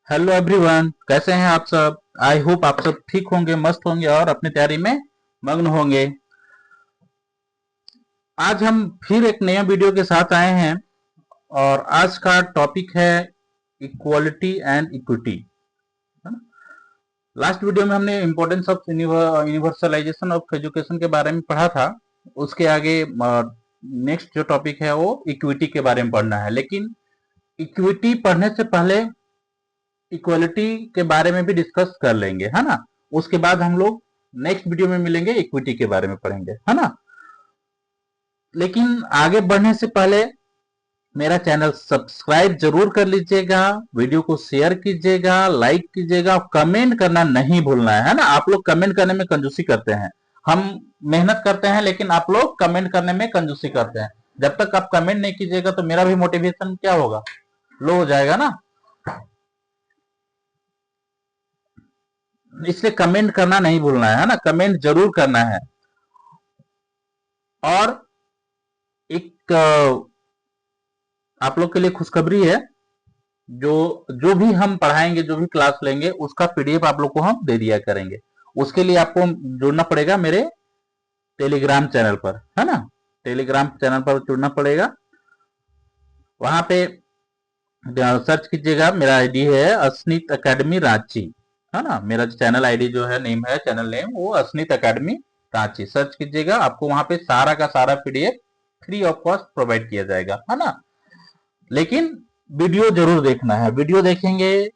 Hello everyone, कैसे हैं आप सब। आई होप आप सब ठीक होंगे, मस्त होंगे और अपनी तैयारी में मग्न होंगे। आज हम फिर एक नया वीडियो के साथ आए हैं और आज का टॉपिक है equality and equity. Last video में हमने importance of universalization of education के बारे में पढ़ा था। उसके आगे नेक्स्ट जो टॉपिक है वो इक्विटी के बारे में पढ़ना है, लेकिन इक्विटी पढ़ने से पहले इक्वलिटी के बारे में भी डिस्कस कर लेंगे, है ना। उसके बाद हम लोग नेक्स्ट वीडियो में मिलेंगे, इक्विटी के बारे में पढ़ेंगे, है ना। लेकिन आगे बढ़ने से पहले मेरा चैनल सब्सक्राइब जरूर कर लीजिएगा, वीडियो को शेयर कीजिएगा, लाइक कीजिएगा, कमेंट करना नहीं भूलना है ना। आप लोग कमेंट करने में कंजूसी करते हैं, हम मेहनत करते हैं लेकिन आप लोग कमेंट करने में कंजूसी करते हैं। जब तक आप कमेंट नहीं कीजिएगा तो मेरा भी मोटिवेशन क्या होगा, लो हो जाएगा ना। इसलिए कमेंट करना नहीं भूलना है ना, कमेंट जरूर करना है। और एक आप लोग के लिए खुशखबरी है, जो जो भी हम पढ़ाएंगे, जो भी क्लास लेंगे, उसका पीडीएफ आप लोग को हम दे दिया करेंगे। उसके लिए आपको जुड़ना पड़ेगा मेरे टेलीग्राम चैनल पर, है ना। टेलीग्राम चैनल पर जुड़ना पड़ेगा। वहां पे सर्च कीजिएगा, मेरा आईडी है अस्नित अकेडमी रांची, है ना। मेरा चैनल आईडी जो है, नेम है, चैनल नेम वो अस्नित अकेडमी रांची। सर्च कीजिएगा, आपको वहां पे सारा का सारा PDF free of cost provide किया जाएगा, है ना। लेकिन वीडियो जरूर देखना है, वीडियो देखेंगे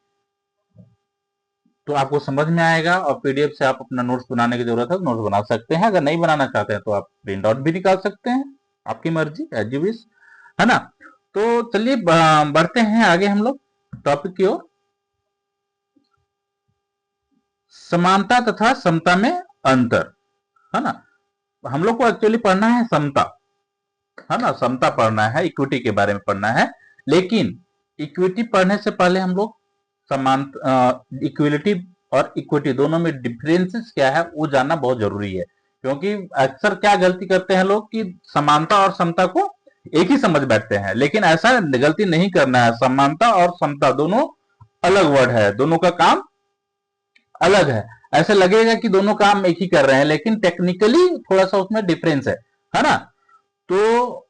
तो आपको समझ में आएगा और पीडीएफ से आप अपना नोट्स बनाने की जरूरत है तो नोट्स बना सकते हैं। अगर नहीं बनाना चाहते हैं तो आप प्रिंट आउट भी निकाल सकते हैं, आपकी मर्जी, एज यू विश, है ना। तो चलिए बढ़ते हैं आगे हम लोग टॉपिक की ओर। समानता तथा समता में अंतर, है ना। हम लोग को एक्चुअली पढ़ना है समता, है ना। समता पढ़ना है, इक्विटी के बारे में पढ़ना है। लेकिन इक्विटी पढ़ने से पहले हम लोग समान इक्विलिटी और इक्विटी दोनों में डिफरेंसेस क्या है वो जानना बहुत जरूरी है। क्योंकि अक्सर क्या गलती करते हैं लोग कि समानता और समता को एक ही समझ बैठते हैं, लेकिन ऐसा गलती नहीं करना है। समानता और समता दोनों अलग वर्ड है, दोनों का काम अलग है। ऐसे लगेगा कि दोनों काम एक ही कर रहे हैं, लेकिन टेक्निकली थोड़ा सा उसमें डिफरेंस है ना। तो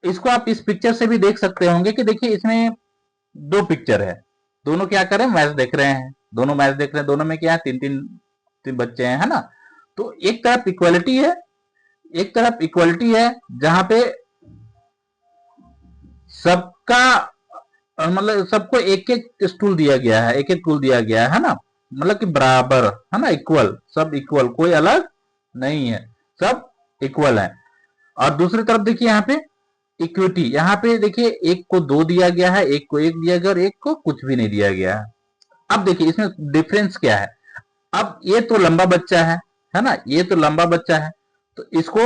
इसको आप इस पिक्चर से भी देख सकते होंगे कि देखिए इसमें दो पिक्चर है, दोनों क्या कर रहे हैं, मैच देख रहे हैं। दोनों मैच देख रहे हैं, दोनों में क्या है, तीन तीन तीन बच्चे हैं, है ना। तो एक तरफ इक्वालिटी है, एक तरफ इक्वालिटी है जहां पे सबका मतलब सबको एक एक स्टूल दिया गया है, एक एक टूल दिया गया है ना। मतलब कि बराबर, है ना, इक्वल, सब इक्वल, कोई अलग नहीं है, सब इक्वल है। और दूसरी तरफ देखिए यहाँ पे इक्विटी, यहाँ पे देखिए एक को दो दिया गया है, एक को एक दिया गया और एक को कुछ भी नहीं दिया गया है। अब देखिए इसमें डिफरेंस क्या है। अब ये तो लंबा बच्चा है ना, ये तो लंबा बच्चा है, तो इसको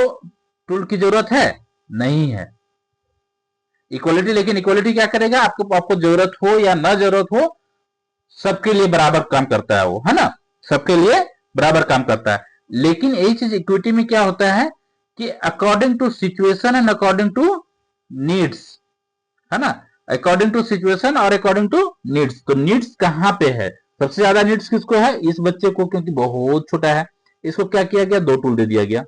टूल की जरूरत है नहीं है, इक्वलिटी। लेकिन इक्वलिटी क्या करेगा, आपको आपको जरूरत हो या ना जरूरत हो, सबके लिए बराबर काम करता है वो, है ना। सबके लिए बराबर काम करता है। लेकिन यही चीज इक्विटी में क्या होता है कि according to situation and according to needs, है ना। अकॉर्डिंग टू सिचुएशन और अकॉर्डिंग टू नीड्स। तो नीड्स कहां पे है, सबसे ज्यादा नीड्स किसको है, इस बच्चे को, क्योंकि बहुत छोटा है। इसको क्या किया गया, दो टूल दे दिया गया।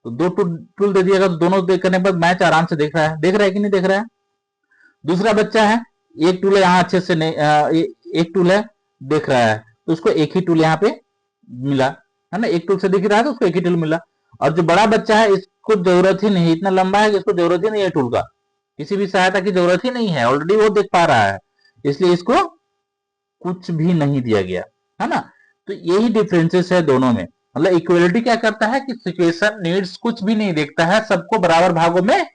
तो दो टूल दे दिया गया, तो दोनों करने के बाद मैच आराम से देख रहा है, देख रहा है कि नहीं देख रहा है। दूसरा बच्चा है, एक टूल है यहाँ अच्छे से नहीं, एक टूल है, देख रहा है, तो उसको एक ही टूल यहाँ पे मिला, है ना। एक टूल से दिख रहा है तो उसको एक ही टूल मिला। और जो बड़ा बच्चा है इसको जरूरत ही नहीं, इतना लंबा है कि इसको जरूरत ही नहीं है टूल का, किसी भी सहायता की जरूरत ही नहीं है, ऑलरेडी वो देख पा रहा है, इसलिए इसको कुछ भी नहीं दिया गया, है ना। तो यही डिफरेंसेस है दोनों में। मतलब इक्वलिटी क्या करता है कि सिचुएशन नीड्स कुछ भी नहीं देखता है, सबको बराबर भागों में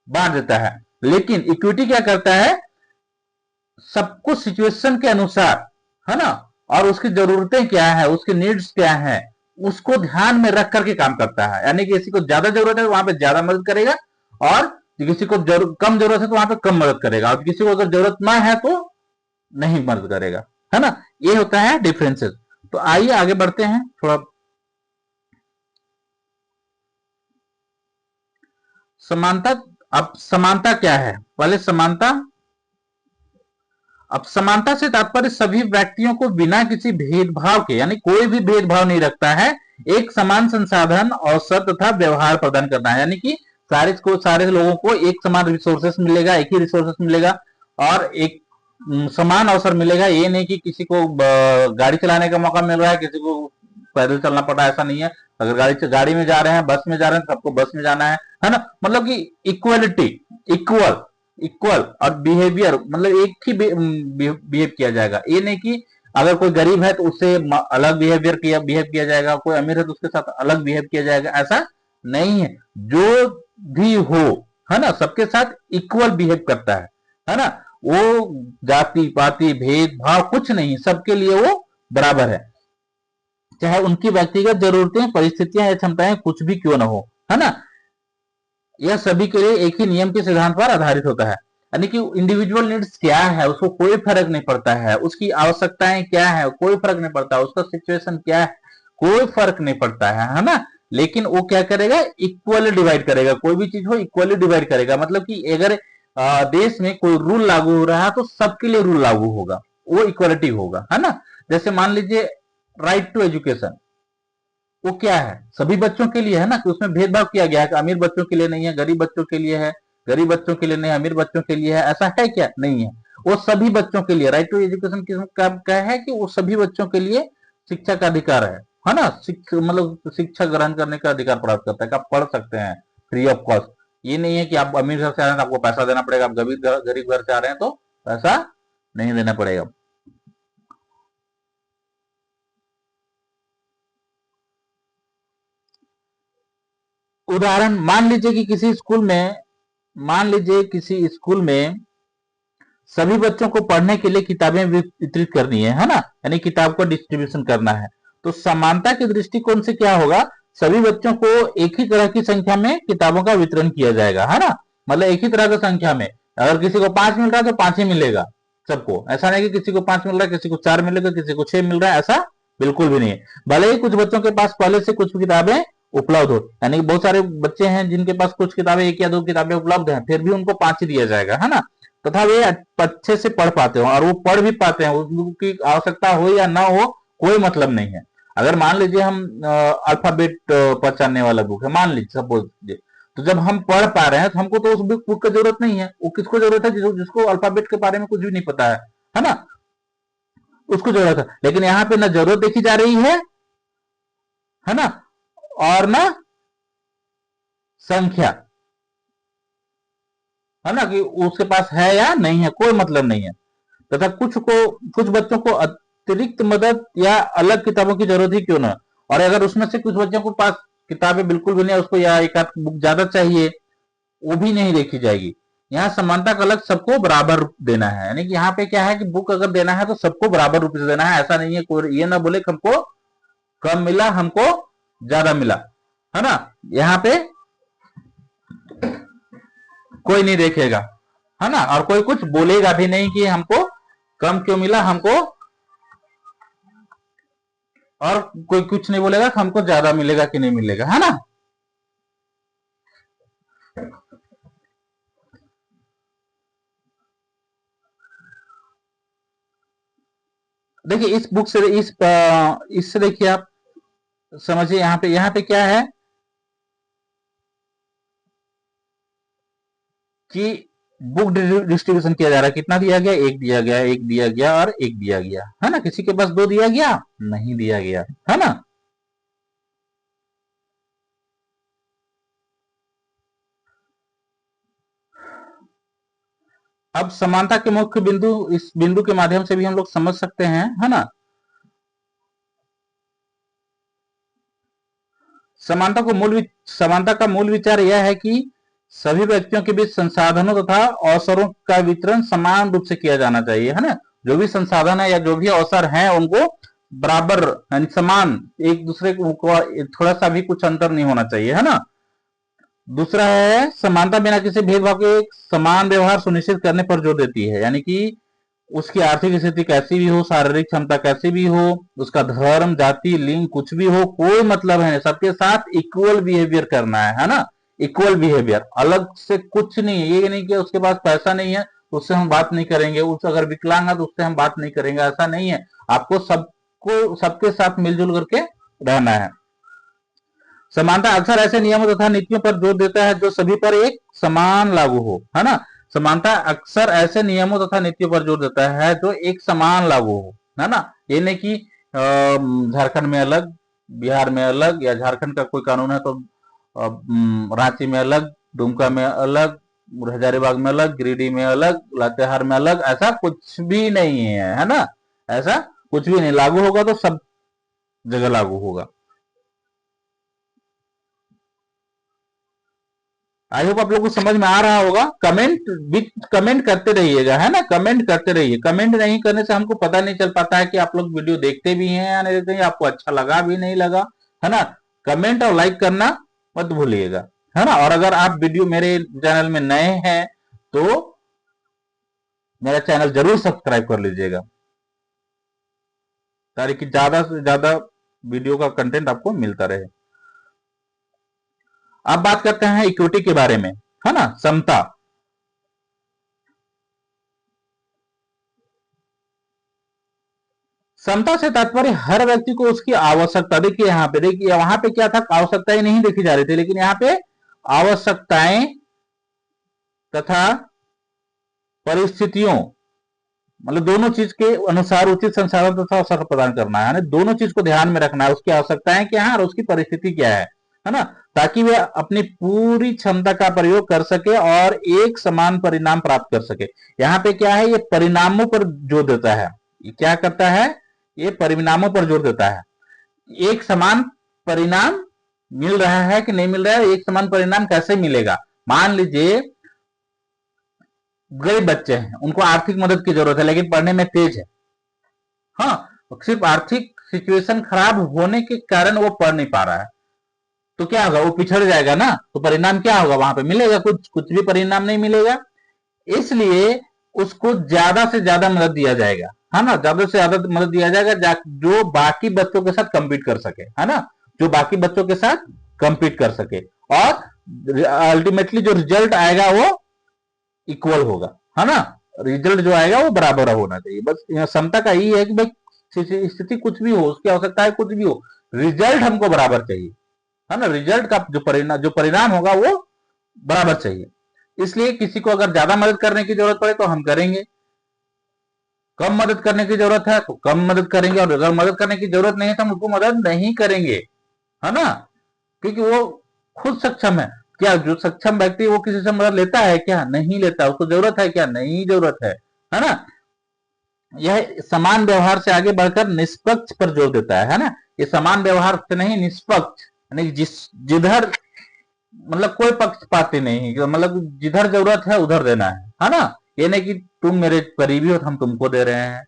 बांट देता है। लेकिन इक्विटी क्या करता है, सबको सिचुएशन के अनुसार, है ना, और उसकी जरूरतें क्या है, उसकी नीड्स क्या है, उसको ध्यान में रख करके काम करता है। यानी कि किसी को ज्यादा जरूरत है तो वहां पे ज्यादा मदद करेगा, और किसी को कम जरूरत है तो वहां पे कम मदद करेगा, और किसी को अगर जरूरत ना है तो नहीं मदद करेगा, है ना। ये होता है डिफरेंसेस। तो आइए आगे बढ़ते हैं थोड़ा। समानता, अब समानता क्या है, पहले समानता, अब समानता से तात्पर्य सभी व्यक्तियों को बिना किसी भेदभाव के, यानी कोई भी भेदभाव नहीं रखता है, एक समान संसाधन, अवसर तथा व्यवहार प्रदान करना है। यानी कि सारे लोगों को एक समान रिसोर्सेस मिलेगा, एक ही रिसोर्सेस मिलेगा और एक समान अवसर मिलेगा। ये नहीं कि किसी को गाड़ी चलाने का मौका मिल रहा है, किसी को पैदल चलना पड़ रहा है, ऐसा नहीं है। अगर गाड़ी में जा रहे हैं, बस में जा रहे हैं, सबको बस में जाना है ना। मतलब कि इक्वलिटी, इक्वल इक्वल और बिहेवियर, मतलब एक ही बिहेव किया जाएगा। ये नहीं कि अगर कोई गरीब है तो उससे अलग बिहेव किया जाएगा, कोई अमीर है तो उसके साथ अलग बिहेव किया जाएगा, ऐसा नहीं है। जो भी हो, है ना, सबके साथ इक्वल बिहेव करता है ना। वो जाति पाति भेदभाव कुछ नहीं, सबके लिए वो बराबर है, चाहे उनकी व्यक्तिगत जरूरतें, परिस्थितियां या क्षमताएं कुछ भी क्यों ना हो, है ना। यह सभी के लिए एक ही नियम के सिद्धांत पर आधारित होता है। यानी कि इंडिविजुअल नीड्स क्या है उसको कोई फर्क नहीं पड़ता है, उसकी आवश्यकताएं क्या है कोई फर्क नहीं पड़ता, उसका सिचुएशन क्या है कोई फर्क नहीं पड़ता है ना। लेकिन वो क्या करेगा, इक्वली डिवाइड करेगा, कोई भी चीज हो इक्वली डिवाइड करेगा। मतलब कि अगर देश में कोई रूल लागू हो रहा है तो सबके लिए रूल लागू होगा, वो इक्वलिटी होगा, है ना। जैसे मान लीजिए राइट टू एजुकेशन, वो क्या है, सभी बच्चों के लिए है ना, कि उसमें भेदभाव किया गया है कि अमीर बच्चों के लिए नहीं है, गरीब बच्चों के लिए है, गरीब बच्चों के लिए नहीं, अमीर बच्चों के लिए है, ऐसा है क्या, नहीं है। वो सभी बच्चों के लिए राइट टू एजुकेशन का क्या है कि वो सभी बच्चों के लिए शिक्षा का अधिकार है ना। मतलब शिक्षा ग्रहण करने का अधिकार प्राप्त करता है कि आप पढ़ सकते हैं फ्री ऑफ कॉस्ट। ये नहीं है कि आप अमीर घर से आ रहे हैं तो आपको पैसा देना पड़ेगा, आप गरीब घर से आ रहे हैं तो पैसा नहीं देना पड़ेगा। उदाहरण, मान लीजिए कि किसी स्कूल में सभी बच्चों को पढ़ने के लिए किताबें वितरित करनी है ना, यानी किताब का डिस्ट्रीब्यूशन करना है। तो समानता के दृष्टिकोण से क्या होगा, सभी बच्चों को एक ही तरह की संख्या में किताबों का वितरण किया जाएगा, है ना। मतलब एक ही तरह की संख्या में, अगर किसी को 5 मिल रहा है तो 5 ही मिलेगा सबको। ऐसा नहीं कि किसी को 5 मिल रहा है, किसी को 4 मिलेगा, किसी को 6 मिल रहा है, ऐसा बिल्कुल भी नहीं है। भले ही कुछ बच्चों के पास पहले से कुछ किताबें उपलब्ध हो, यानी कि बहुत सारे बच्चे हैं जिनके पास कुछ किताबें, 1 या 2 किताबें उपलब्ध हैं, फिर भी उनको 5 ही दिया जाएगा, है ना। तथा वे अच्छे से पढ़ पाते हो और वो पढ़ भी पाते हैं, उनकी आवश्यकता हो या ना हो कोई मतलब नहीं है। अगर मान लीजिए हम अल्फाबेट पहचानने वाला बुक है, मान लीजिए सपोज, तो जब हम पढ़ पा रहे हैं तो हमको तो उस बुक की जरूरत नहीं है। वो किसको जरूरत है, जिसको अल्फाबेट के बारे में कुछ भी नहीं पता है ना, उसको जरूरत है। लेकिन यहाँ पे ना जरूरत देखी जा रही है ना, और ना संख्या, है ना, कि उसके पास है या नहीं है कोई मतलब नहीं है। तथा कुछ बच्चों को अतिरिक्त मदद या अलग किताबों की जरूरत ही क्यों ना, और अगर उसमें से कुछ बच्चों को पास किताबें बिल्कुल भी नहीं, उसको या एक आध बुक ज्यादा चाहिए, वो भी नहीं देखी जाएगी। यहाँ समानता का लक्ष्य सबको बराबर देना है। यानी कि यहाँ पे क्या है कि बुक अगर देना है तो सबको बराबर रूप से देना है। ऐसा नहीं है कोई ये ना बोले कि हमको कम मिला, हमको ज्यादा मिला, है ना। यहाँ पे कोई नहीं देखेगा, है ना, और कोई कुछ बोलेगा भी नहीं कि हमको कम क्यों मिला, हमको, और कोई कुछ नहीं बोलेगा कि हमको ज्यादा मिलेगा कि नहीं मिलेगा, है ना। देखिए इस बुक से, इससे देखिए आप समझिए, यहाँ पे क्या है कि बुक डिस्ट्रीब्यूशन किया जा रहा है। कितना दिया गया, एक दिया गया, एक दिया गया और एक दिया गया, है ना। किसी के पास 2 दिया गया, नहीं दिया गया, है ना। अब समानता के मुख्य बिंदु, इस बिंदु के माध्यम से भी हम लोग समझ सकते हैं, है ना। समानता का मूल विचार यह है कि सभी व्यक्तियों के बीच संसाधनों तथा अवसरों का वितरण समान रूप से किया जाना चाहिए, है ना। जो भी संसाधन है या जो भी अवसर है उनको बराबर, यानी समान, एक दूसरे को थोड़ा सा भी कुछ अंतर नहीं होना चाहिए, है ना। दूसरा है समानता बिना किसी भेदभाव के समान व्यवहार सुनिश्चित करने पर जोर देती है। यानी कि उसकी आर्थिक स्थिति कैसी भी हो, शारीरिक क्षमता कैसी भी हो, उसका धर्म, जाति, लिंग कुछ भी हो, कोई मतलब है, सबके साथ इक्वल बिहेवियर करना है ना। इक्वल बिहेवियर, अलग से कुछ नहीं, ये नहीं कि उसके पास पैसा नहीं है तो उससे हम बात नहीं करेंगे, उस अगर विकलांग है तो उससे हम बात नहीं करेंगे, ऐसा नहीं है। आपको सबको सबके साथ मिलजुल करके रहना है। समानता अक्सर ऐसे नियमों तथा नीतियों पर जोर देता है जो सभी पर एक समान लागू हो, है ना। समानता अक्सर ऐसे नियमों तथा नीतियों पर जोर देता है जो एक समान लागू हो, है ना। ये नहीं कि झारखंड में अलग, बिहार में अलग, या झारखंड का कोई कानून है तो रांची में अलग, दुमका में अलग, हजारीबाग में अलग, गिरिडीह में अलग, लातेहार में अलग, ऐसा कुछ भी नहीं है ना। ऐसा कुछ भी नहीं, लागू होगा तो सब जगह लागू होगा। आई होप आप लोग को समझ में आ रहा होगा। कमेंट करते रहिएगा, है ना, कमेंट करते रहिए। कमेंट नहीं करने से हमको पता नहीं चल पाता है कि आप लोग वीडियो देखते भी हैं या नहीं देखते हैं, आपको अच्छा लगा भी नहीं लगा, है ना। कमेंट और लाइक करना मत भूलिएगा, है ना। और अगर आप वीडियो मेरे चैनल में नए हैं तो मेरा चैनल जरूर सब्सक्राइब कर लीजिएगा, ताकि ज्यादा से ज्यादा वीडियो का कंटेंट आपको मिलता रहे। अब बात करते हैं इक्विटी के बारे में, है ना, समता। समता से तात्पर्य हर व्यक्ति को उसकी आवश्यकता, देखिए यहाँ पे, देखिए वहां पे क्या था, आवश्यकताएं नहीं देखी जा रही थी, लेकिन यहाँ पे आवश्यकताएं तथा परिस्थितियों, मतलब दोनों चीज के अनुसार उचित संसाधन तथा अवसर प्रदान करना है, दोनों चीज को ध्यान में रखना है, उसकी आवश्यकताएं क्या है और उसकी परिस्थिति क्या है ना, ताकि वे अपनी पूरी क्षमता का प्रयोग कर सके और एक समान परिणाम प्राप्त कर सके। यहाँ पे क्या है, ये परिणामों पर जोर देता है। ये क्या करता है, ये परिणामों पर जोर देता है। एक समान परिणाम मिल रहा है कि नहीं मिल रहा है, एक समान परिणाम कैसे मिलेगा। मान लीजिए गरीब बच्चे हैं, उनको आर्थिक मदद की जरूरत है लेकिन पढ़ने में तेज है, हाँ, सिर्फ आर्थिक सिचुएशन खराब होने के कारण वो पढ़ नहीं पा रहा है, तो क्या होगा, वो पिछड़ जाएगा ना। तो परिणाम क्या होगा, वहां पे मिलेगा कुछ, कुछ भी परिणाम नहीं मिलेगा। इसलिए उसको ज्यादा से ज्यादा मदद दिया जाएगा, है ना, ज्यादा से ज्यादा मदद दिया जाएगा जो बाकी बच्चों के साथ compete कर सके, है ना, जो बाकी बच्चों के साथ compete कर सके, और अल्टीमेटली जो रिजल्ट आएगा वो इक्वल होगा, है ना। रिजल्ट जो आएगा वो बराबर होना चाहिए। बस समता का यही है कि भाई स्थिति कुछ भी हो, उसकी आवश्यकता है कुछ भी हो, रिजल्ट हमको बराबर चाहिए, है ना। रिजल्ट का जो परिणाम होगा वो बराबर चाहिए। इसलिए किसी को अगर ज्यादा मदद करने की जरूरत पड़े तो हम करेंगे, कम मदद करने की जरूरत है तो कम मदद करेंगे, और अगर मदद करने की जरूरत नहीं है तो हम उसको मदद नहीं करेंगे, है ना, क्योंकि वो खुद सक्षम है। क्या जो सक्षम व्यक्ति वो किसी से मदद लेता है क्या, नहीं लेता। उसको जरूरत है क्या, नहीं जरूरत है ना। यह समान व्यवहार से आगे बढ़कर निष्पक्ष पर जोर देता है ना। ये समान व्यवहार से नहीं, निष्पक्ष, यानी जिधर मतलब कोई पक्षपाती नहीं, मतलब जिधर जरूरत है उधर देना है ना। ये नहीं कि तुम मेरे करीबी हो तो हम तुमको दे रहे हैं,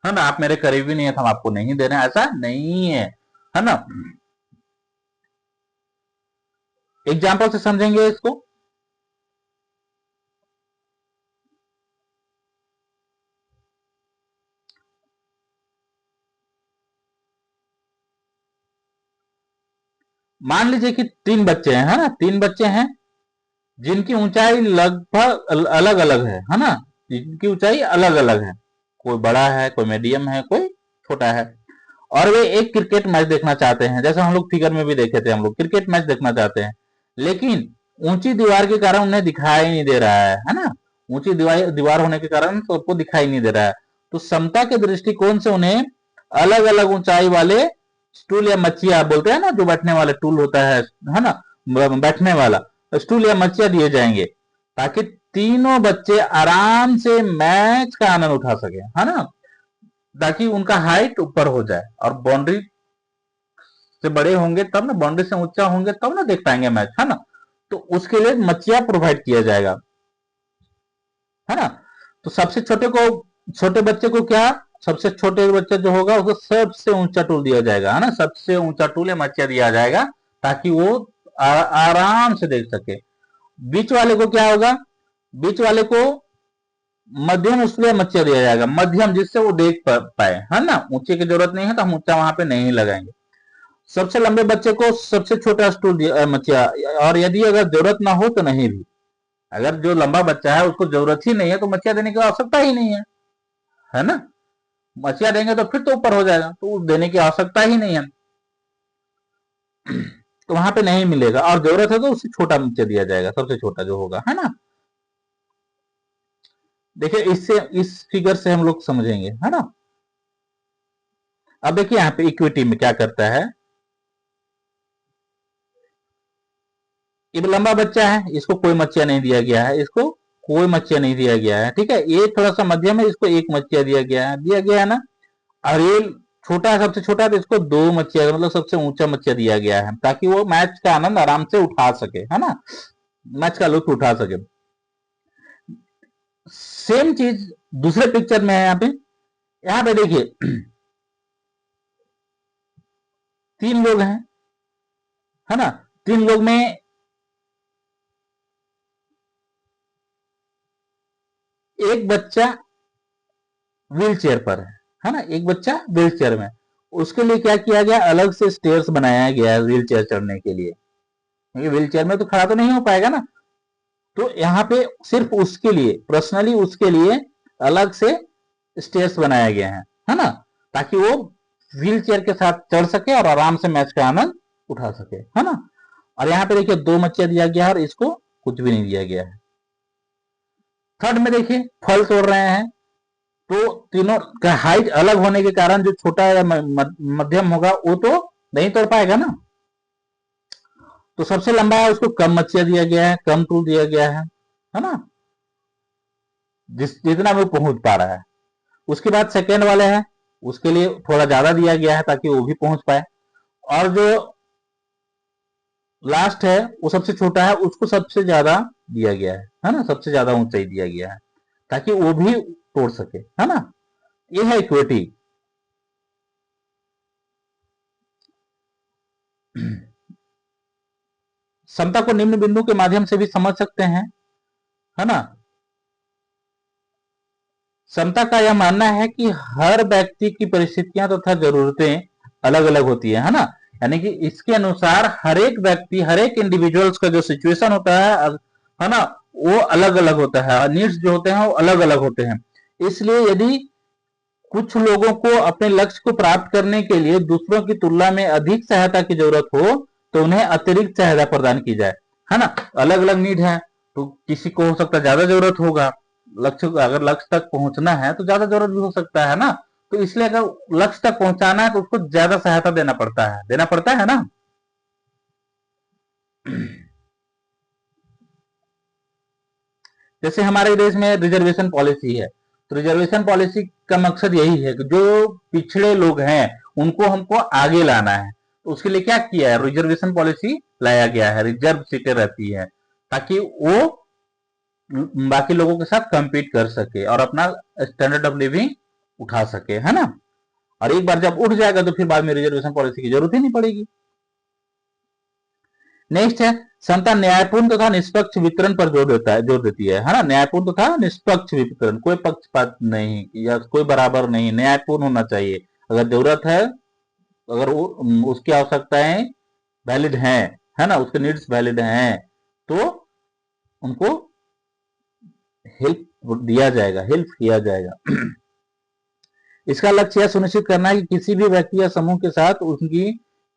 है ना, आप मेरे करीबी नहीं है तो हम आपको नहीं दे रहे हैं, ऐसा नहीं है ना। एग्जाम्पल से समझेंगे इसको। मान लीजिए कि तीन बच्चे हैं, है ना, तीन बच्चे हैं जिनकी ऊंचाई लगभग अलग अलग है ना, जिनकी ऊंचाई अलग अलग है, कोई बड़ा है, कोई मीडियम है, कोई छोटा है, और वे एक क्रिकेट मैच देखना चाहते हैं। जैसे हम लोग फिगर में भी देखे थे, हम लोग क्रिकेट मैच देखना चाहते हैं, लेकिन ऊंची दीवार के कारण उन्हें दिखाई नहीं दे रहा है ना, ऊंची दीवार होने के कारण सबको दिखाई नहीं दे रहा है। तो समता के दृष्टिकोण से उन्हें अलग अलग ऊंचाई वाले स्टूल या मच्छिया बोलते हैं ना, जो बैठने वाला टूल होता है ना, बैठने वाला स्टूल या मच्छिया दिए जाएंगे, ताकि तीनों बच्चे आराम से मैच का आनंद उठा सके, है ना, ताकि उनका हाइट ऊपर हो जाए। और बाउंड्री से बड़े होंगे तब ना, बाउंड्री से ऊंचा होंगे तब ना देख पाएंगे मैच, है ना। तो उसके लिए मच्छिया प्रोवाइड किया जाएगा, है ना। तो सबसे छोटे को, छोटे बच्चे को क्या, सबसे छोटे बच्चे जो होगा उसको सबसे ऊंचा टूल दिया जाएगा, है ना, सबसे ऊंचा टूल या मच्छिया दिया जाएगा, ताकि वो आराम से देख सके। बीच वाले को क्या होगा, बीच वाले को मध्यम उसलिए मच्छिया दिया जाएगा, मध्यम, जिससे वो देख पाए, है ना। ऊंचे की जरूरत नहीं है तो हम ऊंचा वहां पे नहीं लगाएंगे। सबसे लंबे बच्चे को सबसे छोटा स्टूल दिया मच्छिया, और यदि अगर जरूरत ना हो तो नहीं भी, अगर जो लंबा बच्चा है उसको जरूरत ही नहीं है तो मच्छिया देने की आवश्यकता ही नहीं है ना। मच्छिया देंगे तो फिर तो ऊपर हो जाएगा, तो देने की आवश्यकता ही नहीं है, तो वहां पे नहीं मिलेगा। और जरूरत है तो उससे छोटा मच्छिया दिया जाएगा, सबसे छोटा जो होगा, है ना। देखिए इससे, इस फिगर से हम लोग समझेंगे, है ना। अब देखिए यहाँ पे इक्विटी में क्या करता है, ये लंबा बच्चा है, इसको कोई मच्छिया नहीं दिया गया है, इसको कोई मच्छिया नहीं दिया गया है, ठीक है। ये थोड़ा सा मध्यम है, इसको एक मच्छिया दिया गया है ना। और ये छोटा है, सबसे छोटा है, तो इसको दो मच्छिया, मतलब सबसे ऊंचा मच्छिया दिया गया है, ताकि वो मैच का आनंद आराम से उठा सके, है ना, मैच का लुत्फ उठा सके। सेम चीज दूसरे पिक्चर में है, यहाँ पे देखिए तीन लोग हैं, है ना। तीन लोग में एक बच्चा व्हील चेयर पर है ना, एक बच्चा व्हील चेयर में। उसके लिए क्या किया गया, अलग से स्टेयर्स बनाया गया है व्हील चेयर चढ़ने के लिए, क्योंकि व्हील चेयर में तो खड़ा तो नहीं हो पाएगा ना। तो यहाँ पे सिर्फ उसके लिए, पर्सनली उसके लिए अलग से स्टेयर्स बनाया गया है ना, ताकि वो व्हील चेयर के साथ चढ़ सके और आराम से मैच का आनंद उठा सके, है ना। और यहाँ पे देखिए दो मच्छिया दिया गया है और इसको कुछ भी नहीं दिया गया है। थर्ड में देखिए फल तोड़ रहे हैं, तो तीनों का हाइट अलग होने के कारण जो छोटा या मध्यम होगा वो तो नहीं तोड़ पाएगा ना। तो सबसे लंबा है उसको कम मच्छिया दिया गया है, कम टूल दिया गया है ना, जितना वो पहुंच पा रहा है। उसके बाद सेकेंड वाले हैं, उसके लिए थोड़ा ज्यादा दिया गया है ताकि वो भी पहुंच पाए। और जो लास्ट है वो सबसे छोटा है, उसको सबसे ज्यादा दिया गया है ना, सबसे ज्यादा ऊंचाई दिया गया है ताकि वो भी तोड़ सके, है ना। ये है इक्विटी। समता को निम्न बिंदु के माध्यम से भी समझ सकते हैं, है ना। समता का यह मानना है कि हर व्यक्ति की परिस्थितियां तथा जरूरतें अलग अलग होती है ना। यानी कि इसके अनुसार हर एक व्यक्ति, हर एक इंडिविजुअल्स का जो सिचुएशन होता है ना, वो अलग अलग होता है, नीड्स जो होते हैं वो अलग अलग होते हैं। इसलिए यदि कुछ लोगों को अपने लक्ष्य को प्राप्त करने के लिए दूसरों की तुलना में अधिक सहायता की जरूरत हो तो उन्हें अतिरिक्त सहायता प्रदान की जाए, है ना। अलग अलग नीड है, तो किसी को हो सकता है ज्यादा जरूरत होगा, लक्ष्य, अगर लक्ष्य तक पहुंचना है तो ज्यादा जरूरत भी हो सकता है ना। तो इसलिए अगर लक्ष्य तक पहुंचाना है तो उसको ज्यादा सहायता देना पड़ता है ना। जैसे हमारे देश में रिजर्वेशन पॉलिसी है, तो रिजर्वेशन पॉलिसी का मकसद यही है कि जो पिछड़े लोग हैं उनको हमको आगे लाना है। तो उसके लिए क्या किया है, रिजर्वेशन पॉलिसी लाया गया है, रिजर्व सीटें रहती है ताकि वो बाकी लोगों के साथ compete कर सके और अपना स्टैंडर्ड ऑफ लिविंग उठा सके, है ना। और एक बार जब उठ जाएगा तो फिर बाद में रिजर्वेशन पॉलिसी की जरूरत ही नहीं पड़ेगी। नेक्स्ट है, संता न्यायपूर्ण तथा निष्पक्ष वितरण पर जोर देती है ना। न्यायपूर्ण तथा निष्पक्ष वितरण, कोई पक्षपात नहीं या कोई बराबर नहीं, न्यायपूर्ण होना चाहिए। अगर जरूरत है, अगर उसकी आवश्यकताएं वैलिड हैं, है ना, उसके नीड्स वैलिड हैं, तो उनको हेल्प किया जाएगा। इसका लक्ष्य यह सुनिश्चित करना है कि किसी भी व्यक्ति या समूह के साथ उनकी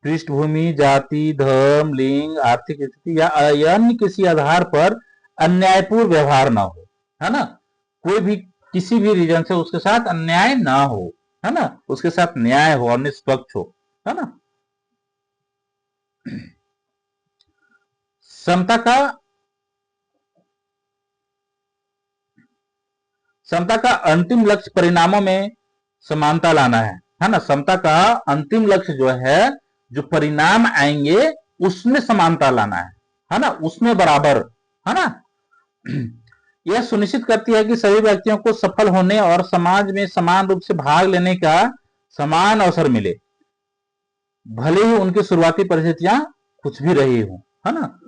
पृष्ठभूमि, जाति, धर्म, लिंग, आर्थिक स्थिति या अन्य किसी आधार पर अन्यायपूर्ण व्यवहार ना हो, है ना। कोई भी किसी भी रीजन से उसके साथ अन्याय ना हो, है ना, उसके साथ न्याय हो और निष्पक्ष हो, है ना। समता का समता का अंतिम लक्ष्य परिणामों में समानता लाना है ना। समता का अंतिम लक्ष्य जो है, जो परिणाम आएंगे उसमें समानता लाना है ना, उसमें बराबर, है ना। यह सुनिश्चित करती है कि सभी व्यक्तियों को सफल होने और समाज में समान रूप से भाग लेने का समान अवसर मिले, भले ही उनकी शुरुआती परिस्थितियां कुछ भी रही हो, है ना।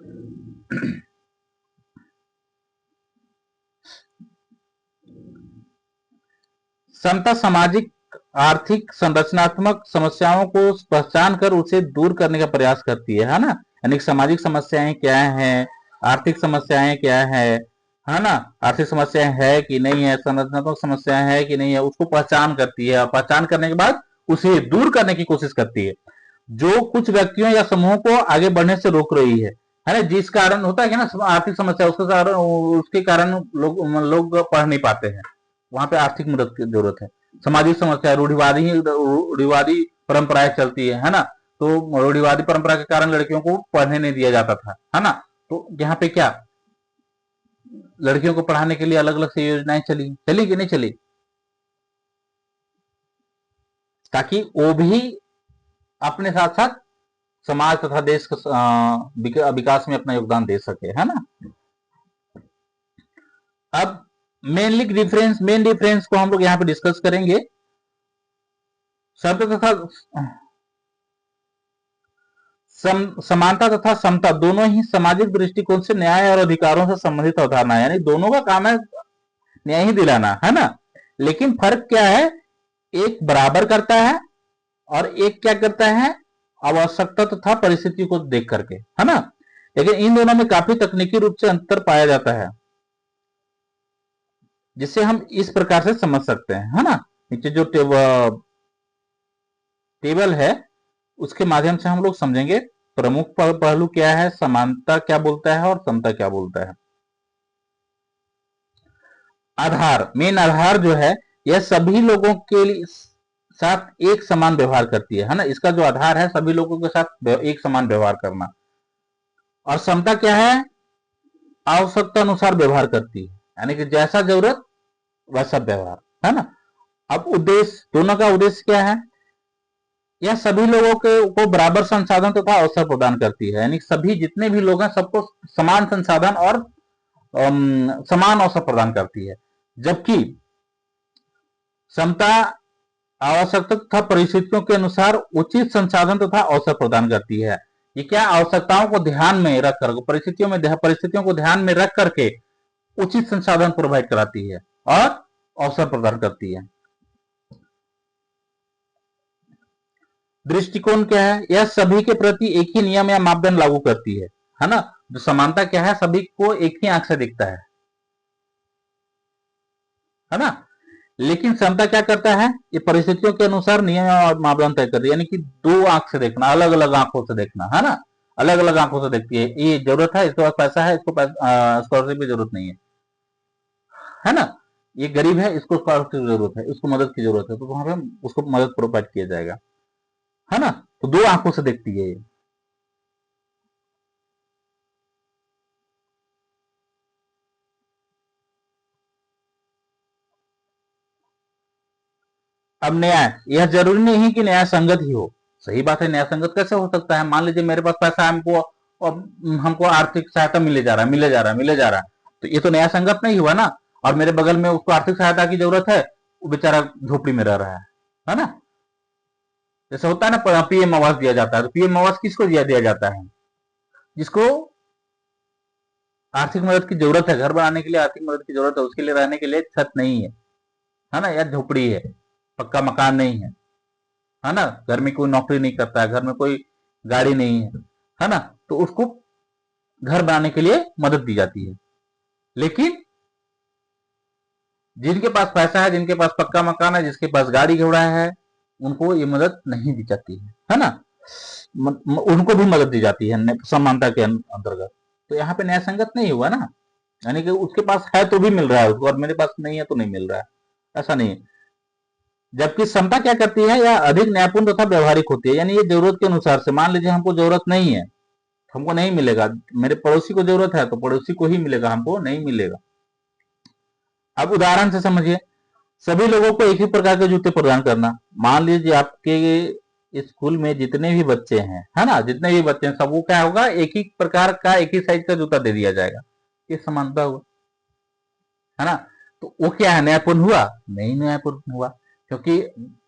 समता सामाजिक, आर्थिक, संरचनात्मक समस्याओं को पहचान कर उसे दूर करने का प्रयास करती है ना। यानी सामाजिक समस्याएं क्या हैं, आर्थिक समस्याएं क्या है, है ना, आर्थिक समस्याएं है कि नहीं है, संरचनात्मक समस्याएं है कि नहीं है, उसको पहचान करती है और पहचान करने के बाद उसे दूर करने की कोशिश करती है, जो कुछ व्यक्तियों या समूहों को आगे बढ़ने से रोक रही है ना, जिस कारण होता है कि ना आर्थिक समस्या, उसके कारण लोग पढ़ नहीं पाते हैं, वहां पे आर्थिक मदद की जरूरत है। सामाजिक समस्या, रूढ़िवादी परंपराएं चलती है ना, तो रूढ़िवादी परंपरा के कारण लड़कियों को पढ़ने नहीं दिया जाता था, है ना, तो यहाँ पे क्या लड़कियों को पढ़ाने के लिए अलग अलग से योजनाएं चली चली कि नहीं चली, ताकि वो भी अपने साथ साथ समाज तथा देश के विकास में अपना योगदान दे सके, है ना। अब मेन डिफरेंस को हम लोग यहाँ पे डिस्कस करेंगे। शब्द तथा समानता तथा समता दोनों ही सामाजिक दृष्टिकोण से न्याय और अधिकारों से संबंधित अवधारणा, यानी दोनों का काम है न्याय ही दिलाना, है ना। लेकिन फर्क क्या है, एक बराबर करता है और एक क्या करता है, आवश्यकता तथा परिस्थिति को देख करके, है ना। लेकिन इन दोनों में काफी तकनीकी रूप से अंतर पाया जाता है, जिसे हम इस प्रकार से समझ सकते हैं, है ना। नीचे जो टेबल है उसके माध्यम से हम लोग समझेंगे प्रमुख पहलू क्या है, समानता क्या बोलता है और समता क्या बोलता है। आधार, मेन आधार जो है यह सभी लोगों के साथ एक समान व्यवहार करती है ना, इसका जो आधार है सभी लोगों के साथ एक समान व्यवहार करना। और समता क्या है, आवश्यकता अनुसार व्यवहार करती है, यानी कि जैसा जरूरत वैसा व्यवहार, है ना। अब उद्देश्य, दोनों का उद्देश्य क्या है, यह सभी लोगों को बराबर संसाधन तथा अवसर प्रदान करती है, यानी सभी जितने भी लोग हैं सबको समान संसाधन और समान अवसर प्रदान करती है। जबकि समता आवश्यकता तथा परिस्थितियों के अनुसार उचित संसाधन तथा अवसर प्रदान करती है। ये क्या, आवश्यकताओं को ध्यान में रख कर, परिस्थितियों को ध्यान में रख करके उचित संसाधन प्रोवाइड कराती है और अवसर प्रदान करती है। दृष्टिकोण क्या है, यह सभी के प्रति एक ही नियम या मापदंड लागू करती है ना। जो समानता क्या है, सभी को एक ही आंख से दिखता है ना। लेकिन समता क्या करता है, ये परिस्थितियों के अनुसार नियम और मापदंड तय करती है, यानी कि दो आंख से देखना, अलग अलग आंखों से देखना, है ना, अलग अलग आंखों से देखती है। ये जरूरत है, इसके पास पैसा है, इसको स्कॉलरशिप की जरूरत नहीं है ना। ये गरीब है, इसको स्कॉलरशिप की जरूरत है, इसको मदद की जरूरत है, तो वहां पे उसको मदद प्रोवाइड किया जाएगा, है ना। तो दो आंखों से देखती है ये। अब न्याय, यह जरूरी नहीं कि न्याय संगत ही हो। सही बात है, न्याय संगत कैसे हो सकता है, मान लीजिए मेरे पास पैसा है, हमको और हमको आर्थिक सहायता मिले जा रहा है, तो ये तो न्याय संगत नहीं हुआ ना। और मेरे बगल में उसको आर्थिक सहायता की जरूरत है, वो बेचारा झोपड़ी में रह रहा है ना। जैसे होता है ना, पीएम आवास दिया जाता है, तो पीएम आवास किसको दिया जाता है, जिसको आर्थिक मदद की जरूरत है, घर बनाने के लिए आर्थिक मदद की जरूरत है, उसके लिए रहने के लिए छत नहीं है ना, या झोपड़ी है, पक्का मकान नहीं है ना, घर में कोई नौकरी नहीं करता है, घर में कोई गाड़ी नहीं है ना, तो उसको घर बनाने के लिए मदद दी जाती है। लेकिन जिनके पास पैसा है, जिनके पास पक्का मकान है, जिसके पास गाड़ी घोड़ा है, उनको ये मदद नहीं दी जाती है ना। उनको भी मदद दी जाती है समानता के अंतर्गत। तो यहाँ पे न्याय संगत नहीं हुआ ना, यानी कि उसके पास है तो भी मिल रहा है उसको, और मेरे पास नहीं है तो नहीं मिल रहा है, ऐसा नहीं है। जबकि समता क्या करती है, यह अधिक न्यायपूर्ण तथा व्यवहारिक होती है, यानी ये जरूरत के अनुसार से, मान लीजिए हमको जरूरत नहीं है, हमको नहीं मिलेगा, मेरे पड़ोसी को जरूरत है तो पड़ोसी को ही मिलेगा, हमको नहीं मिलेगा। अब उदाहरण से समझिए, सभी लोगों को एक ही प्रकार के जूते प्रदान करना। मान लीजिए आपके स्कूल में जितने भी बच्चे हैं, है ना, जितने भी बच्चे हैं सबको क्या होगा, एक ही प्रकार का, एक ही साइज का जूता दे दिया जाएगा, ये समानता हुआ, है ना। तो वो क्या है, न्यायपूर्ण हुआ, नहीं न्यायपूर्ण हुआ, क्योंकि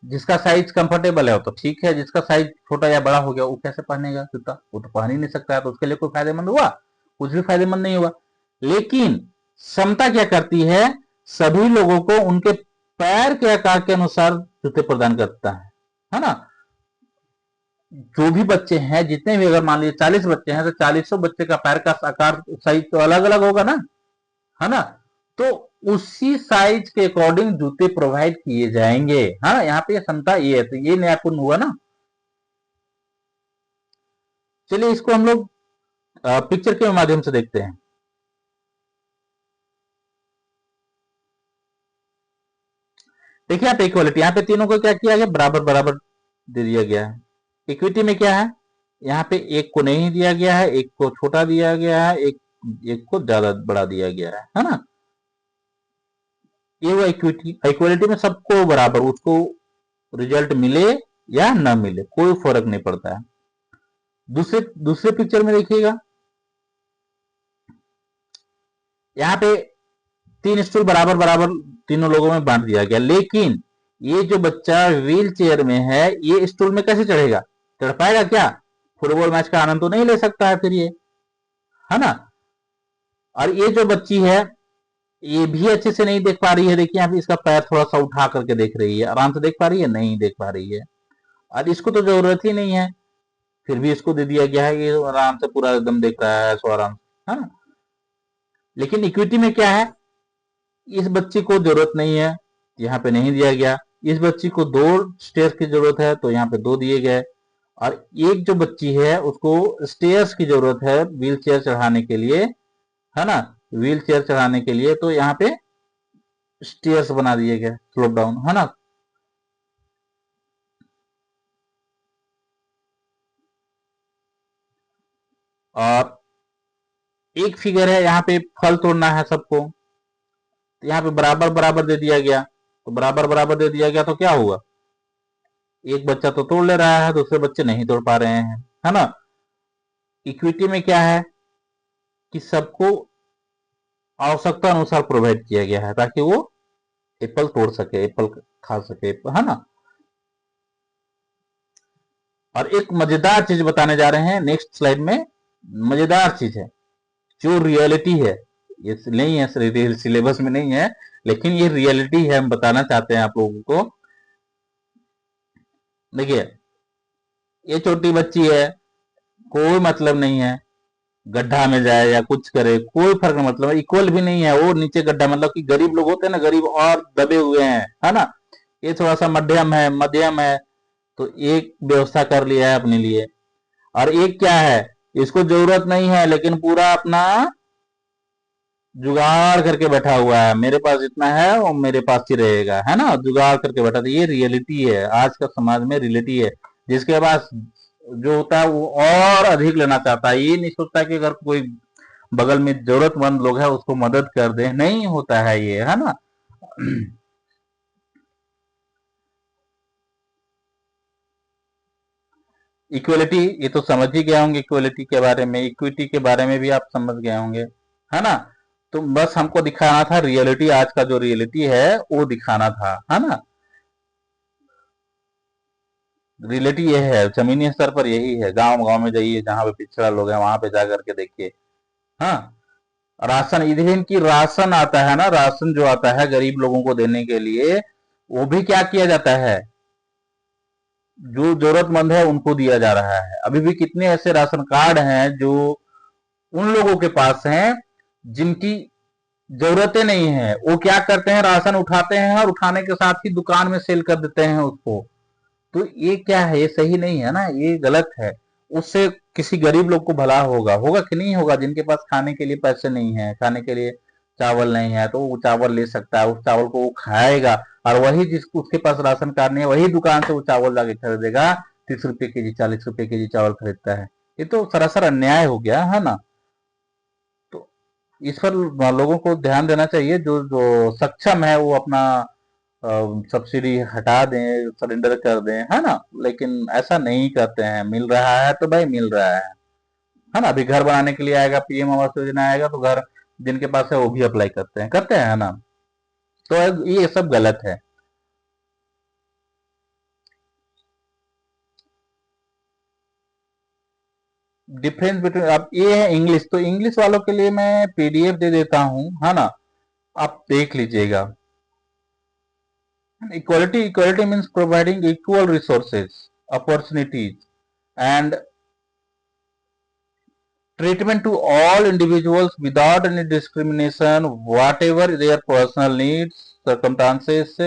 जिसका साइज कंफर्टेबल है वो तो ठीक है, जिसका साइज छोटा या बड़ा हो गया वो कैसे पहनेगा जूता, वो तो पहन ही नहीं सकता है, तो उसके लिए कोई फायदेमंद हुआ, कुछ भी फायदेमंद नहीं हुआ। लेकिन समता क्या करती है, सभी लोगों को उनके पैर के आकार के अनुसार जूते प्रदान करता है ना। जो भी बच्चे हैं, जितने भी, अगर मान लीजिए 40 बच्चे हैं तो 40 बच्चे का पैर का आकार साइज तो अलग अलग होगा ना, है ना। तो उसी साइज के अकॉर्डिंग जूते प्रोवाइड किए जाएंगे। हाँ, यहाँ पे क्षमता ये है, तो ये न्यायपूर्ण हुआ ना। चलिए इसको हम लोग पिक्चर के माध्यम से देखते हैं। देखिए यहाँ पे इक्वलिटी, यहाँ पे तीनों को क्या किया गया, बराबर बराबर दे दिया गया है। इक्विटी में क्या है, यहाँ पे एक को नहीं दिया गया है, एक को छोटा दिया गया है, एक एक को ज्यादा बड़ा दिया गया है ना। ये वो इक्विटी, इक्वलिटी में सबको बराबर, उसको रिजल्ट मिले या ना मिले कोई फर्क नहीं पड़ता है। दूसरे दूसरे पिक्चर में देखिएगा, यहाँ पे तीन स्टूल बराबर बराबर तीनों लोगों में बांट दिया गया, लेकिन ये जो बच्चा व्हील चेयर में है, ये स्टूल में कैसे चढ़ेगा, चढ़ पाएगा क्या? फुटबॉल मैच का आनंद तो नहीं ले सकता है फिर ये, है ना। और ये जो बच्ची है, ये भी अच्छे से नहीं देख पा रही है। देखिए यहाँ पे इसका पैर थोड़ा सा उठा करके देख रही है, आराम से देख पा रही है, नहीं देख पा रही है। और इसको तो जरूरत ही नहीं है, फिर भी इसको दे दिया गया है, ये आराम से पूरा एकदम देख रहा है, सो आराम से, है ना। लेकिन इक्विटी में क्या है, इस बच्ची को जरूरत नहीं है, यहाँ पे नहीं दिया गया। इस बच्ची को दो स्टेयर्स की जरूरत है, तो यहाँ पे दो दिए गए। और एक जो बच्ची है उसको स्टेयर्स की जरूरत है व्हील चेयर चढ़ाने के लिए, है ना, व्हील चेयर चढ़ाने के लिए, तो यहाँ पे स्टेयर्स बना दिए गए, स्लोप डाउन, है ना। और एक फिगर है, यहाँ पे फल तोड़ना है सबको, तो यहाँ पे बराबर बराबर दे दिया गया, तो बराबर बराबर दे दिया गया तो क्या हुआ, एक बच्चा तो तोड़ ले रहा है, दूसरे बच्चे नहीं तोड़ पा रहे हैं, है ना। इक्विटी में क्या है कि सबको आवश्यकता अनुसार प्रोवाइड किया गया है, ताकि वो एप्पल तोड़ सके, एप्पल खा सके, है ना। और एक मजेदार चीज बताने जा रहे हैं नेक्स्ट स्लाइड में, मजेदार चीज है जो रियलिटी है, ये नहीं है सिलेबस में नहीं है, लेकिन ये रियलिटी है, हम बताना चाहते हैं आप लोगों को। देखिए ये छोटी बच्ची है, कोई मतलब नहीं है, गड्ढा में जाए या कुछ करे कोई फर्क नहीं, मतलब इक्वल भी नहीं है, वो नीचे गड्ढा, मतलब कि गरीब लोग होते हैं ना, गरीब और दबे हुए हैं, है ना। ये थोड़ा सा मध्यम है, तो एक व्यवस्था कर लिया है अपने लिए। और एक क्या है, इसको जरूरत नहीं है, लेकिन पूरा अपना जुगाड़ करके बैठा हुआ है, मेरे पास जितना है वो मेरे पास ही रहेगा, है ना, जुगाड़ करके बैठा। तो ये रियलिटी है, आज का समाज में रियलिटी है। जिसके पास जो होता है वो और अधिक लेना चाहता है, ये नहीं सोचता कि अगर कोई बगल में जरूरतमंद लोग है उसको मदद कर दे, नहीं होता है ये, है ना। इक्वलिटी ये तो समझ ही गए होंगे, इक्वलिटी के बारे में, इक्विटी के बारे में भी आप समझ गए होंगे, है ना। तो बस हमको दिखाना था रियलिटी, आज का जो रियलिटी है वो दिखाना था, है ना। रियलिटी ये है, जमीनी स्तर पर यही है, गांव गांव में जाइए, जहां पे पिछड़ा लोग हैं वहां पे जा करके देखिए। हाँ, राशन, इधर की राशन आता है ना, राशन जो आता है गरीब लोगों को देने के लिए, वो भी क्या किया जाता है, जो जरूरतमंद है उनको दिया जा रहा है। अभी भी कितने ऐसे राशन कार्ड हैं जो उन लोगों के पास हैं जिनकी जरूरतें नहीं है, वो क्या करते हैं, राशन उठाते हैं और उठाने के साथ ही दुकान में सेल कर देते हैं उसको। तो ये क्या है, ये सही नहीं है ना, ये गलत है। उससे किसी गरीब लोग को भला होगा, होगा कि नहीं होगा, जिनके पास खाने के लिए पैसे नहीं है, खाने के लिए चावल नहीं है, तो वो चावल ले सकता है, उस चावल को वो खाएगा। और वही जिसको उसके पास राशन कार्ड नहीं है, वही दुकान से वो चावल जाके खरीदेगा, 30 रुपए के जी, 40 रुपए के जी चावल खरीदता है। ये तो सरासर अन्याय हो गया, है ना। तो इस पर लोगों को ध्यान देना चाहिए, जो जो सक्षम है वो अपना सब्सिडी हटा दें, सरेंडर कर दें, है ना। लेकिन ऐसा नहीं करते हैं, मिल रहा है तो भाई मिल रहा है ना। अभी घर बनाने के लिए आएगा, पीएम आवास योजना आएगा, तो घर जिनके पास है वो भी अप्लाई करते हैं, है ना। तो ये सब गलत है। डिफरेंस बिटवीन, अब ये है इंग्लिश, तो इंग्लिश वालों के लिए मैं पीडीएफ दे देता हूँ, है ना, आप देख लीजिएगा। Equality means providing equal resources, opportunities, and treatment to all individuals without any discrimination, whatever their personal needs, circumstances,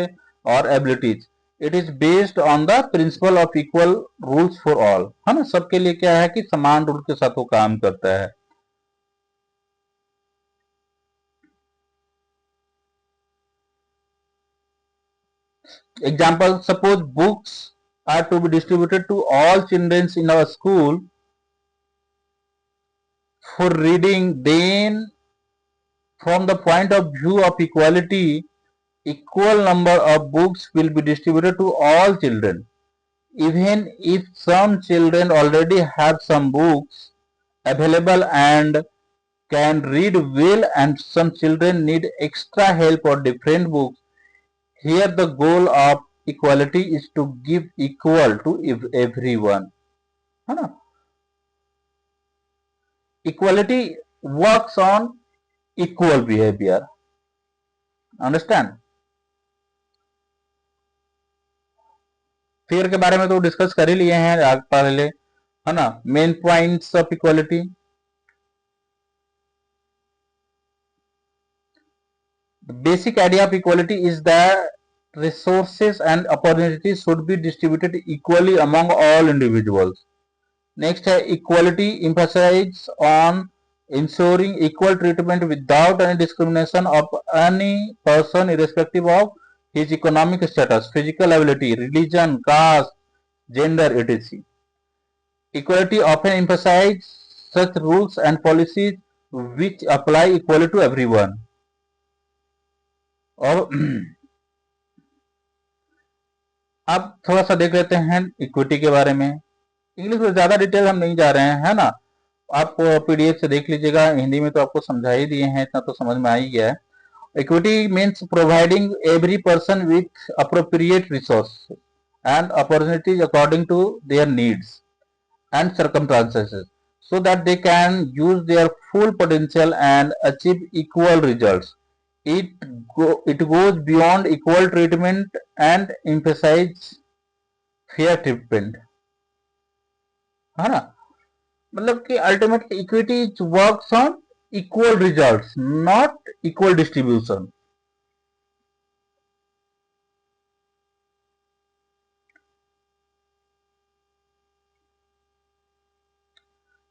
or abilities. It is based on the principle of equal rules for all. है ना, सबके लिए क्या है कि समान rule के साथ वो काम करता है. Example, suppose books are to be distributed to all children in our school for reading, then from the point of view of equality, equal number of books will be distributed to all children. Even if some children already have some books available and can read well and some children need extra help or different books, here the goal of equality is to give equal to everyone. है ना? Equality works on equal behavior. Understand? Fair के बारे में तो discuss कर ही लिए हैं पहले, है ना. Main points of equality. The basic idea of equality is that resources and opportunities should be distributed equally among all individuals. Next है equality emphasizes on ensuring equal treatment without any discrimination of any person irrespective of his economic status, physical ability, religion, caste, gender, etc. Equality often emphasizes such rules and policies which apply equally to everyone. और अब थोड़ा सा देख लेते हैं equity के बारे में. इंग्लिश में ज्यादा डिटेल हम नहीं जा रहे हैं, है ना. आप पीडीएफ से देख लीजिएगा, हिंदी में तो आपको समझा ही दिए हैं, इतना तो समझ में आ ही गया है. Equity means providing every person with appropriate resource and opportunities according to their needs and circumstances so that they can use their full potential and achieve equal results. It goes beyond equal treatment and emphasize fair treatment. है ना. मतलब कि ultimately equity works on equal results, not equal distribution.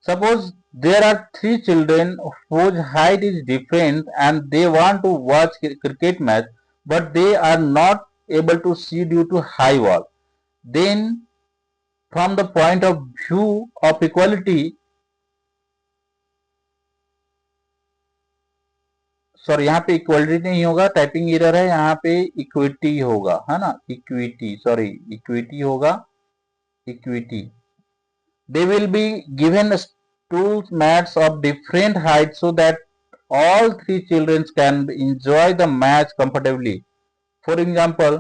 Suppose there are 3 children whose height is different and they want to watch cricket match, but they are not able to see due to high wall. Then from the point of view of equality, sorry यहाँ पे equality नहीं होगा, typing error है, यहाँ पे equity होगा, है ना. इक्विटी, सॉरी इक्विटी होगा, equity. They will be given stool mats of different heights so that all 3 children can enjoy the match comfortably. For example,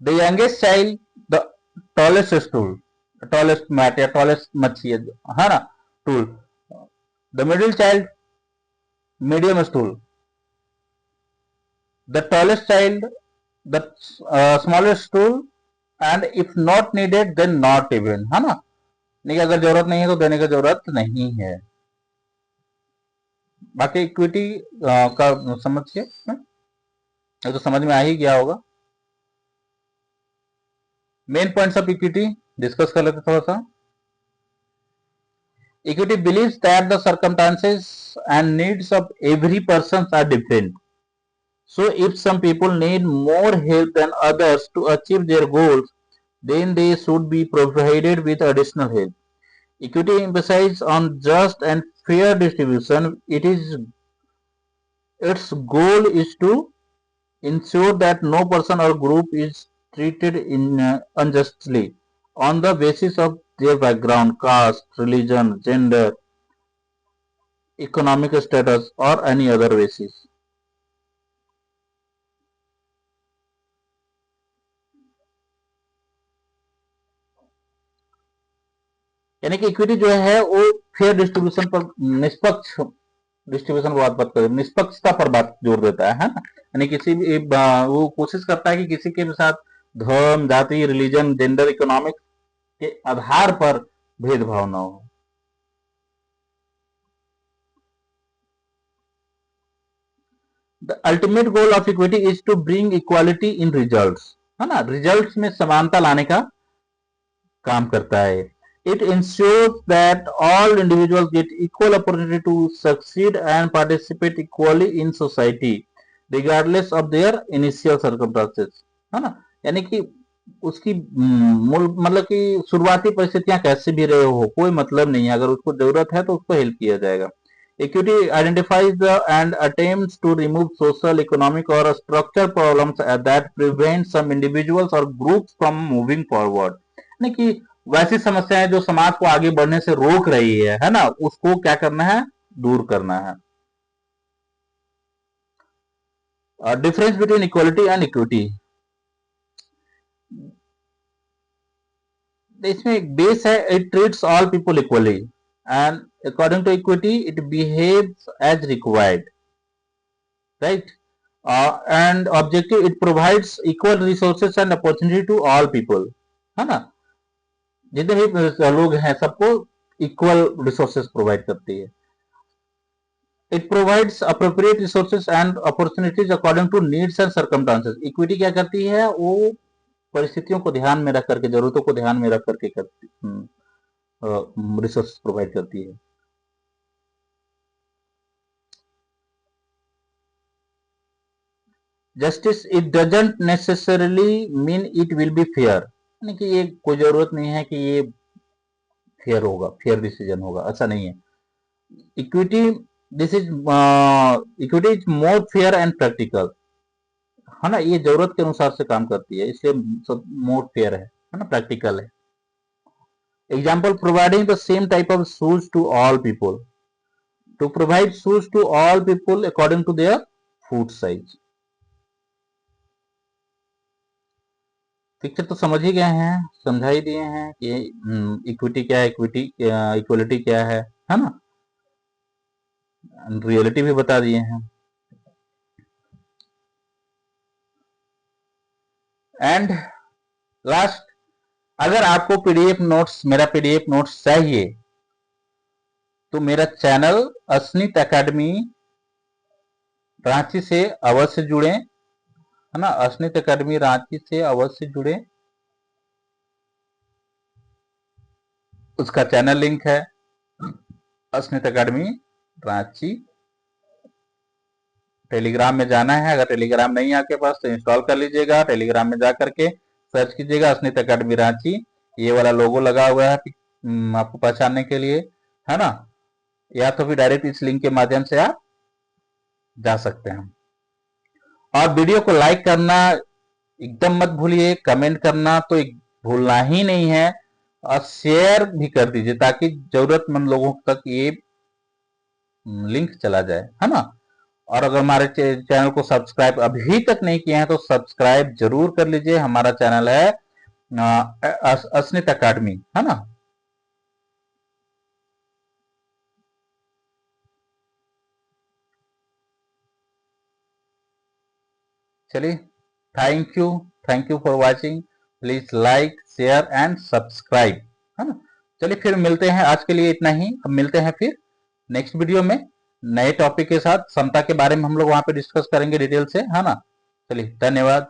the youngest child, the tallest stool, tallest mat या tallest मच्छी है ना, stool. The middle child, medium stool. The tallest child, the smallest stool, and if not needed then not even, है ना. नहीं, अगर जरूरत नहीं है तो देने की जरूरत नहीं है. बाकी इक्विटी का समझिए, तो समझ में आ ही गया होगा. Main points of equity discuss कर लेते थोड़ा सा. Equity believes that the circumstances and needs of every person are different. So if some people need more help than others to achieve their goals, then they should be provided with additional help. Equity emphasizes on just and fair distribution. Its goal is to ensure that no person or group is treated unjustly on the basis of their background, caste, religion, gender, economic status, or any other basis. यानी कि equity जो है वो fair distribution पर, निष्पक्ष distribution पर बात करते, निष्पक्षता पर बात जोर देता है ना. यानी किसी भी वो कोशिश करता है कि किसी के साथ धर्म, जाति, रिलीजन, जेंडर, इकोनॉमिक्स के आधार पर भेदभाव न हो। The ultimate goal of equity is to bring equality in results, है ना, रिजल्ट्स में समानता लाने का काम करता है। It ensures that all individuals get equal opportunity to succeed and participate equally in society regardless of their initial circumstances, है ना, यानी कि उसकी मतलब कि शुरुआती परिस्थितियां कैसे भी रहे हो, कोई मतलब नहीं है, अगर उसको जरूरत है तो उसको हेल्प किया जाएगा। Equity identifies the and attempts to remove social, economic, or structural problems that prevent some individuals or groups from moving forward. यानी कि वैसी समस्याएं जो समाज को आगे बढ़ने से रोक रही है ना, उसको क्या करना है, दूर करना है। Difference between equality and equity, इसमें एक बेस है, it treats all people equally and according to equity it behaves as required, right, and objective it provides equal resources and opportunity to all people, है ना, जितने भी लोग हैं सबको इक्वल रिसोर्सेस प्रोवाइड करती है। It provides appropriate resources and opportunities according to needs and circumstances. Equity क्या करती है, वो परिस्थितियों को ध्यान में रख करके, जरूरतों को ध्यान में रख करके करती रिसोर्स प्रोवाइड करती है। Justice it doesn't necessarily mean it will be fair, यानी कि ये कोई जरूरत नहीं है कि ये फेयर होगा, फेयर डिसीजन होगा, ऐसा नहीं है। Equity this is equity is more fair and practical, है ना, ये जरूरत के अनुसार से काम करती है, इसलिए मोर फेयर है ना, प्रैक्टिकल है। Example, providing the same type of shoes to all people, to provide shoes to all people according to their foot size. Picture तो समझ ही गए हैं, समझा ही दिए हैं कि इक्विटी क्या है, इक्वलिटी क्या है ना, रियलिटी भी बता दिए हैं। एंड लास्ट, अगर आपको पीडीएफ नोट्स, मेरा पीडीएफ नोट्स चाहिए तो मेरा चैनल अस्नित एकेडमी रांची से अवश्य जुड़े, है ना, अस्नित एकेडमी रांची से अवश्य जुड़े, उसका चैनल लिंक है अस्मित एकेडमी रांची। टेलीग्राम में जाना है, अगर टेलीग्राम नहीं है आपके पास तो इंस्टॉल कर लीजिएगा, टेलीग्राम में जा करके सर्च कीजिएगा अस्मित एकेडमी रांची, ये वाला लोगो लगा हुआ है आपको पहचानने के लिए, है ना, या तो फिर डायरेक्ट इस लिंक के माध्यम से आप जा सकते हैं। और वीडियो को लाइक करना एकदम मत भूलिए, कमेंट करना तो भूलना ही नहीं है, और शेयर भी कर दीजिए ताकि जरूरतमंद लोगों तक ये लिंक चला जाए, है ना। और अगर हमारे चैनल को सब्सक्राइब अभी तक नहीं किए हैं तो सब्सक्राइब जरूर कर लीजिए, हमारा चैनल है अस्मित एकेडमी, है ना। चलिए, thank you for watching, please like share and subscribe, है ना। चलिए फिर मिलते हैं, आज के लिए इतना ही, अब मिलते हैं फिर नेक्स्ट वीडियो में नए टॉपिक के साथ, समता के बारे में हम लोग वहां पे डिस्कस करेंगे डिटेल से, है ना। चलिए, धन्यवाद।